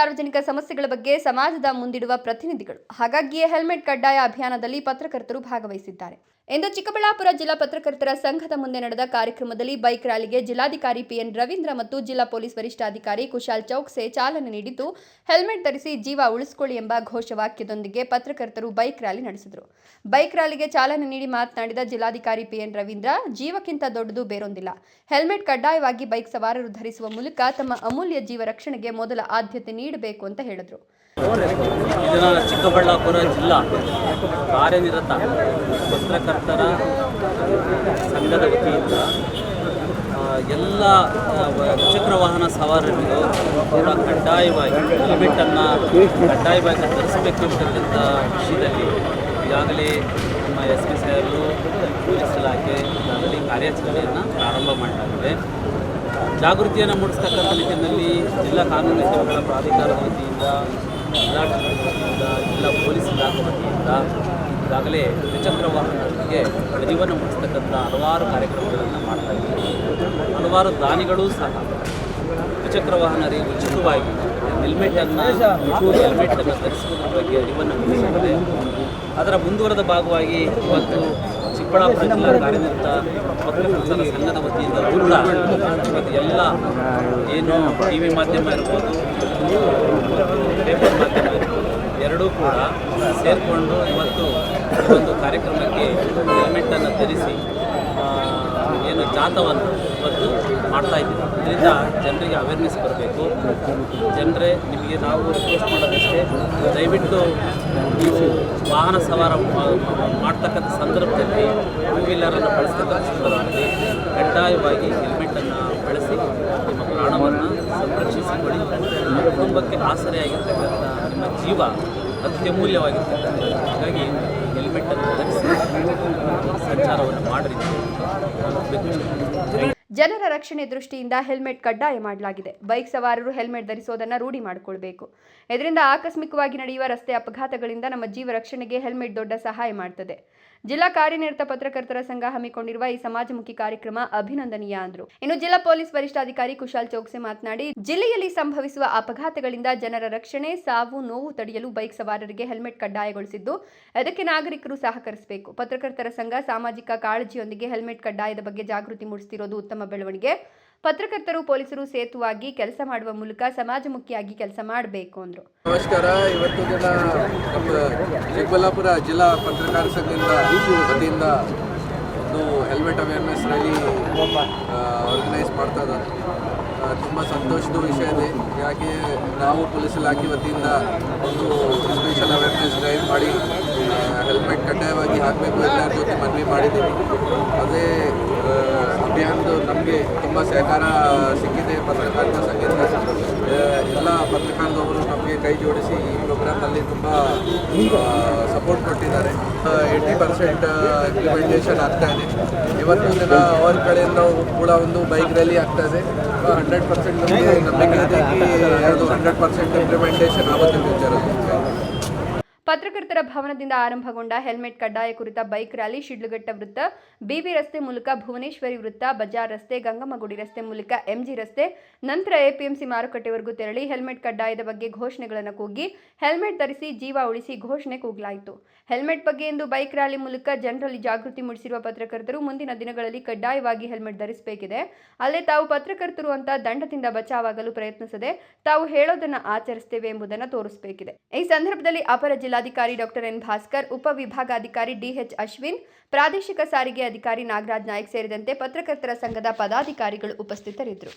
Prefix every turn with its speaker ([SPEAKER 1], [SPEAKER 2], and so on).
[SPEAKER 1] ಸಾರ್ವಜನಿಕ ಸಮಸ್ಯೆಗಳ ಬಗ್ಗೆ ಸಮಾಜದ ಮುಂದಿಡುವ ಪ್ರತಿನಿಧಿಗಳು. ಹಾಗಾಗಿಯೇ ಹೆಲ್ಮೆಟ್ ಕಡ್ಡಾಯ ಅಭಿಯಾನದಲ್ಲಿ ಪತ್ರಕರ್ತರು ಭಾಗವಹಿಸಿದ್ದಾರೆ ಎಂದು ಚಿಕ್ಕಬಳ್ಳಾಪುರ ಜಿಲ್ಲಾ ಪತ್ರಕರ್ತರ ಸಂಘದ ಮುಂದೆ ನಡೆದ ಕಾರ್ಯಕ್ರಮದಲ್ಲಿ ಬೈಕ್ ರ್ಯಾಲಿಗೆ ಜಿಲ್ಲಾಧಿಕಾರಿ ಪಿಎನ್ ರವೀಂದ್ರ ಮತ್ತು ಜಿಲ್ಲಾ ಪೊಲೀಸ್ ವರಿಷ್ಠಾಧಿಕಾರಿ ಕುಶಾಲ್ ಚೌಕ್ಸೆ ಚಾಲನೆ ನೀಡಿದ್ದು, ಹೆಲ್ಮೆಟ್ ಧರಿಸಿ ಜೀವ ಉಳಿಸಿಕೊಳ್ಳಿ ಎಂಬ ಘೋಷವಾಕ್ಯದೊಂದಿಗೆ ಪತ್ರಕರ್ತರು ಬೈಕ್ ರ್ಯಾಲಿ ನಡೆಸಿದರು. ಬೈಕ್ ರ್ಯಾಲಿಗೆ ಚಾಲನೆ ನೀಡಿ ಮಾತನಾಡಿದ ಜಿಲ್ಲಾಧಿಕಾರಿ ಪಿಎನ್ ರವೀಂದ್ರ, ಜೀವಕ್ಕಿಂತ ದೊಡ್ಡದು ಬೇರೊಂದಿಲ್ಲ. ಹೆಲ್ಮೆಟ್ ಕಡ್ಡಾಯವಾಗಿ ಬೈಕ್ ಸವಾರರು ಧರಿಸುವ ಮೂಲಕ ತಮ್ಮ ಅಮೂಲ್ಯ ಜೀವ ರಕ್ಷಣೆಗೆ ಮೊದಲ ಆದ್ಯತೆ ನೀಡಬೇಕು ಅಂತ ಹೇಳಿದರು.
[SPEAKER 2] ಚಿಕ್ಕಬಳ್ಳಾಪುರ ಜಿಲ್ಲಾ ಕಾರ್ಯನಿರತ ಪತ್ರಕರ್ತರ ಸಂಘದ ವತಿಯಿಂದ ಎಲ್ಲ ದ್ವಿಚಕ್ರ ವಾಹನ ಸವಾರರಿಗೂ ಕೂಡ ಕಡ್ಡಾಯವಾಗಿ ಹೆಲ್ಮೆಟನ್ನು ಕಡ್ಡಾಯವಾಗಿ ಧರಿಸಬೇಕೆಂಬತಕ್ಕಂಥ ವಿಷಯದಲ್ಲಿ ಈಗಾಗಲೇ ನಮ್ಮ SP ಸಾಹೇಬರು ಪೊಲೀಸ್ ಇಲಾಖೆ ಈಗಾಗಲೇ ಕಾರ್ಯಾಚರಣೆಯನ್ನು ಪ್ರಾರಂಭ ಮಾಡಲಾಗಿದೆ. ಜಾಗೃತಿಯನ್ನು ಮೂಡಿಸ್ತಕ್ಕಂಥ ನಿಟ್ಟಿನಲ್ಲಿ ಜಿಲ್ಲಾ ಕಾನೂನು ಸೇವೆಗಳ ಪ್ರಾಧಿಕಾರದ ವತಿಯಿಂದ, ಜಿಲ್ಲಾ ಪೊಲೀಸ್ ಇಲಾಖೆ ವತಿಯಿಂದ ಈಗಾಗಲೇ ದ್ವಿಚಕ್ರ ವಾಹನಗಳಿಗೆ ಅರಿವನ್ನು ಮೂಡಿಸ್ತಕ್ಕಂಥ ಹಲವಾರು ಕಾರ್ಯಕ್ರಮಗಳನ್ನು ಮಾಡ್ತಾ ಇದ್ದೀವಿ. ಹಲವಾರು ದಾನಿಗಳು ಸಹ ದ್ವಿಚಕ್ರ ವಾಹನರಿಗೆ ಉಚಿತವಾಗಿ ಹೆಲ್ಮೆಟನ್ನು ಧರಿಸುವುದರ ಬಗ್ಗೆ ಅರಿವನ್ನು ಮೂಡಿಸಿದ್ದಾರೆ. ಅದರ ಮುಂದುವರೆದ ಭಾಗವಾಗಿ ಇವತ್ತು ಚಿಕ್ಕಬಳ್ಳಾಪುರ ಜಿಲ್ಲಾ ಕಾರ್ಯನಿರತ ಪತ್ರಕರ್ತರ ಸಂಘದ ವತಿಯಿಂದ ಕೂಡ ಇವತ್ತು ಎಲ್ಲ ಏನು TV ಮಾಧ್ಯಮ ಇರ್ಬೋದು, ಪೇಪರ್ ಮಾಧ್ಯಮ ಇರ್ಬೋದು, ಎರಡೂ ಕೂಡ ಸೇರಿಕೊಂಡು ಇವತ್ತು ಒಂದು ಕಾರ್ಯಕ್ರಮಕ್ಕೆ ಹೆಲ್ಮೆಟನ್ನು ಧರಿಸಿ ಏನು ಜಾಥವನ್ನು ಇವತ್ತು ಮಾಡ್ತಾ ಇದ್ದೀವಿ. ಇದರಿಂದ ಜನರಿಗೆ ಅವೇರ್ನೆಸ್ ಬರಬೇಕು. ಜನರೇ, ನಿಮಗೆ ನಾವು ರಿಕ್ವೆಸ್ಟ್ ಮಾಡೋದಷ್ಟೇ, ದಯವಿಟ್ಟು ನೀವು ವಾಹನ ಸವಾರ ಮಾಡ್ತಕ್ಕಂಥ ಸಂದರ್ಭದಲ್ಲಿ ಟೂ ವೀಲರನ್ನು ಬಳಸ್ತಕ್ಕಂಥ ಸಂದರ್ಭದಲ್ಲಿ ಕಡ್ಡಾಯವಾಗಿ ಹೆಲ್ಮೆಟನ್ನು ಬಳಸಿ ನಿಮ್ಮ ಪ್ರಾಣವನ್ನು ಸಂರಕ್ಷಿಸಿಕೊಳ್ಳಿ. ನಿಮ್ಮ ಕುಟುಂಬಕ್ಕೆ ಆಸರೆಯಾಗಿರ್ತಕ್ಕಂಥ ನಿಮ್ಮ ಜೀವ ಅತ್ಯಮೂಲ್ಯವಾಗಿರ್ತಕ್ಕಂಥದ್ದು. ಹಾಗಾಗಿ ಹೆಲ್ಮೆಟನ್ನು ಧರಿಸಿ ಸಂಚಾರವನ್ನು ಮಾಡಿರಿ.
[SPEAKER 1] ಜನರ ರಕ್ಷಣೆ ದೃಷ್ಟಿಯಿಂದ ಹೆಲ್ಮೆಟ್ ಕಡ್ಡಾಯ ಮಾಡಲಾಗಿದೆ. ಬೈಕ್ ಸವಾರರು ಹೆಲ್ಮೆಟ್ ಧರಿಸೋದನ್ನು ರೂಢಿ ಮಾಡಿಕೊಳ್ಬೇಕು. ಇದರಿಂದ ಆಕಸ್ಮಿಕವಾಗಿ ನಡೆಯುವ ರಸ್ತೆ ಅಪಘಾತಗಳಿಂದ ನಮ್ಮ ಜೀವ ರಕ್ಷಣೆಗೆ ಹೆಲ್ಮೆಟ್ ದೊಡ್ಡ ಸಹಾಯ ಮಾಡುತ್ತದೆ. ಜಿಲ್ಲಾ ಕಾರ್ಯನಿರತ ಪತ್ರಕರ್ತರ ಸಂಘ ಹಮ್ಮಿಕೊಂಡಿರುವ ಈ ಸಮಾಜಮುಖಿ ಕಾರ್ಯಕ್ರಮ ಅಭಿನಂದನೀಯ ಅಂದರು. ಇನ್ನು ಜಿಲ್ಲಾ ಪೊಲೀಸ್ ವರಿಷ್ಠಾಧಿಕಾರಿ ಕುಶಾಲ್ ಚೌಕ್ಸೆ ಮಾತನಾಡಿ, ಜಿಲ್ಲೆಯಲ್ಲಿ ಸಂಭವಿಸುವ ಅಪಘಾತಗಳಿಂದ ಜನರ ರಕ್ಷಣೆ, ಸಾವು ನೋವು ತಡೆಯಲು ಬೈಕ್ ಸವಾರರಿಗೆ ಹೆಲ್ಮೆಟ್ ಕಡ್ಡಾಯಗೊಳಿಸಿದ್ದು, ಇದಕ್ಕೆ ನಾಗರಿಕರು ಸಹಕರಿಸಬೇಕು. ಪತ್ರಕರ್ತರ ಸಂಘ ಸಾಮಾಜಿಕ ಕಾಳಜಿಯೊಂದಿಗೆ ಹೆಲ್ಮೆಟ್ ಕಡ್ಡಾಯದ ಬಗ್ಗೆ ಜಾಗೃತಿ ಮೂಡಿಸುತ್ತಿರುವುದು ಉತ್ತಮ ಬೆಳವಣಿಗೆ. ಪತ್ರಕರ್ತರು ಪೊಲೀಸರು ಸೇತುವಾಗಿ ಕೆಲಸ ಮಾಡುವ ಮೂಲಕ ಸಮಾಜಮುಖಿಯಾಗಿ ಕೆಲಸ ಮಾಡಬೇಕು ಅಂದರು.
[SPEAKER 3] ನಮಸ್ಕಾರ. ಇವತ್ತು ದಿನ ನಮ್ಮ ಚಿಕ್ಕಬಳ್ಳಾಪುರ ಜಿಲ್ಲಾ ಪತ್ರಕರ್ತರ ಸಂಘದಿಂದ ವತಿಯಿಂದ ಒಂದು ಹೆಲ್ಮೆಟ್ ಅವೇರ್ನೆಸ್ ರ್ಯಾಲಿ ಆರ್ಗನೈಸ್ ಮಾಡ್ತಾ ಇದ್ದಾರೆ. ತುಂಬ ಸಂತೋಷದ ವಿಷಯ ಇದೆ. ಯಾಕೆ ನಾವು ಪೊಲೀಸ್ ಇಲಾಖೆ ವತಿಯಿಂದ ಒಂದು ಸ್ಪೆಷಲ್ ಅವೇರ್ನೆಸ್ ಡ್ರೈವ್ ಮಾಡಿ ಹೆಲ್ಮೆಟ್ ಕಡ್ಡಾಯವಾಗಿ ಹಾಕಬೇಕು ಎಲ್ಲರ ಜೊತೆ ಮನವಿ ಮಾಡಿದ್ದೀವಿ. ಅದೇ ಅಭಿಯಾನದ ನಮಗೆ ತುಂಬ ಸಹಕಾರ ಸಿಕ್ಕಿದೆ. ಪತ್ರಕರ್ತರ ಸಂಘದಿಂದ ಎಲ್ಲ ಪತ್ರಕರ್ತರವರು ನಮಗೆ ಕೈ ಜೋಡಿಸಿ ಈ ಪ್ರೋಗ್ರಾಮಲ್ಲಿ ತುಂಬ ಸಪೋರ್ಟ್ ಕೊಟ್ಟಿದ್ದಾರೆ. 80% ಇಂಪ್ಲಿಮೆಂಟೇಷನ್ ಆಗ್ತಾ ಇದೆ. ಇವತ್ತು ದಿನ ಅವ್ರ ಕಡೆಯಿಂದ ಕೂಡ ಒಂದು ಬೈಕ್ ರ್ಯಾಲಿ ಆಗ್ತಾ ಇದೆ. 100% ನಮಗೆ ನಂಬಿಕೆ ಇದೆ ಅದು 100% ಇಂಪ್ಲಿಮೆಂಟೇಷನ್ ಆಗುತ್ತೆ ಫ್ಯೂಚರಲ್ಲಿ.
[SPEAKER 1] ಪತ್ರಕರ್ತರ ಭವನದಿಂದ ಆರಂಭಗೊಂಡ ಹೆಲ್ಮೆಟ್ ಕಡ್ಡಾಯ ಕುರಿತ ಬೈಕ್ ರ್ಯಾಲಿ ಶಿಡ್ಲಘಟ್ಟ ವೃತ್ತ, BB ರಸ್ತೆ ಮೂಲಕ ಭುವನೇಶ್ವರಿ ವೃತ್ತ, ಬಜಾರ್ ರಸ್ತೆ, ಗಂಗಮ್ಮಗುಡಿ ರಸ್ತೆ ಮೂಲಕ MG ರಸ್ತೆ, ನಂತರ APMC ಮಾರುಕಟ್ಟೆವರೆಗೂ ತೆರಳಿ ಹೆಲ್ಮೆಟ್ ಕಡ್ಡಾಯದ ಬಗ್ಗೆ ಘೋಷಣೆಗಳನ್ನು ಕೂಗಿ ಹೆಲ್ಮೆಟ್ ಧರಿಸಿ ಜೀವ ಉಳಿಸಿ ಘೋಷಣೆ ಕೂಗಲಾಯಿತು. ಹೆಲ್ಮೆಟ್ ಬಗ್ಗೆ ಎಂದು ಬೈಕ್ ರ್ಯಾಲಿ ಮೂಲಕ ಜನರಲ್ಲಿ ಜಾಗೃತಿ ಮೂಡಿಸಿರುವ ಪತ್ರಕರ್ತರು ಮುಂದಿನ ದಿನಗಳಲ್ಲಿ ಕಡ್ಡಾಯವಾಗಿ ಹೆಲ್ಮೆಟ್ ಧರಿಸಬೇಕಿದೆ. ಅಲ್ಲೇ ತಾವು ಪತ್ರಕರ್ತರು ಅಂತ ದಂಡದಿಂದ ಬಚಾವಾಗಲು ಪ್ರಯತ್ನಿಸದೆ ತಾವು ಹೇಳೋದನ್ನ ಆಚರಿಸುತ್ತೇವೆ ಎಂಬುದನ್ನು ತೋರಿಸಬೇಕಿದೆ. ಈ ಸಂದರ್ಭದಲ್ಲಿ ಅಪರ ಜಿಲ್ಲಾಧಿಕಾರಿ ಡಾಕ್ಟರ್ N ಭಾಸ್ಕರ್, ಉಪವಿಭಾಗಾಧಿಕಾರಿ DH ಅಶ್ವಿನ್, ಪ್ರಾದೇಶಿಕ ಸಾರಿಗೆ ಅಧಿಕಾರಿ ನಾಗರಾಜ್ ನಾಯ್ಕ್ ಸೇರಿದಂತೆ ಪತ್ರಕರ್ತರ ಸಂಘದ ಪದಾಧಿಕಾರಿಗಳು ಉಪಸ್ಥಿತರಿದ್ದರು.